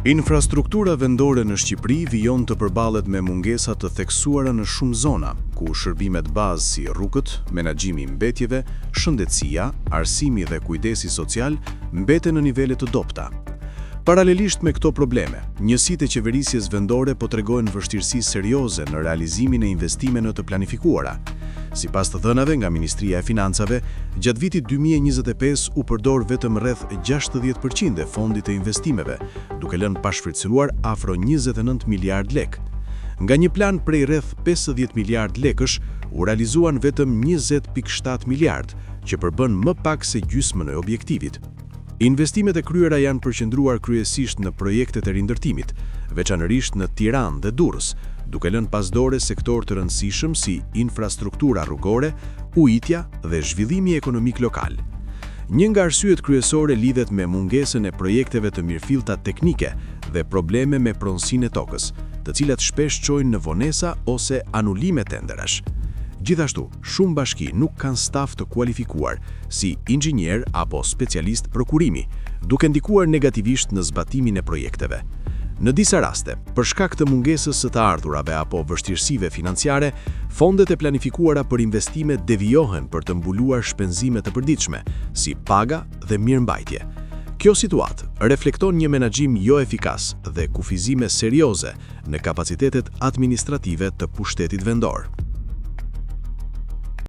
Infrastruktura vendore në Shqipëri vijon të përballet me mungesa të theksuara në shumë zona, ku shërbimet bazë si rrugët, menaxhimi i mbetjeve, shëndetësia, arsimi dhe kujdesi social mbeten në nivele të dobta. Paralelisht me këto probleme, njësitë e qeverisjes vendore po tregojnë vështirësi serioze në realizimin e investimeve të planifikuara. Sipas të dhënave nga Ministria e Financave, gjatë vitit 2025 u përdor vetëm rreth 60% e fondit të investimeve, duke lënë pa shfrytëzuar afro 29 miliard lek. Nga një plan prej rreth 50 miliard lekësh, u realizuan vetëm 20.7 miliard, që përbën më pak se gjysmën e objektivit. Investimet e kryera janë përqendruar kryesisht në projektet e rindërtimit, veçanërisht në Tiranë dhe Durrës, duke lënë pas dore sektor të rëndësishëm si infrastruktura rrugore, ujitja dhe zhvillimi ekonomik lokal. Një nga arsyet kryesore lidhet me mungesën e projekteve të mirëfillta teknike dhe probleme me pronësinë e tokës, të cilat shpesh çojnë në vonesa ose anulime tenderash. Gjithashtu, shumë bashki nuk kanë staf të kualifikuar si inxhinier apo specialist prokurimi, duke ndikuar negativisht në zbatimin e projekteve. Në disa raste, për shkak të mungesës së të ardhurave apo vështirësive financiare, fondet e planifikuara për investime devijohen për të mbuluar shpenzime të përditshme, si paga dhe mirëmbajtje. Kjo situatë reflekton një menaxhim jo efikas dhe kufizime serioze në kapacitetet administrative të pushtetit vendor.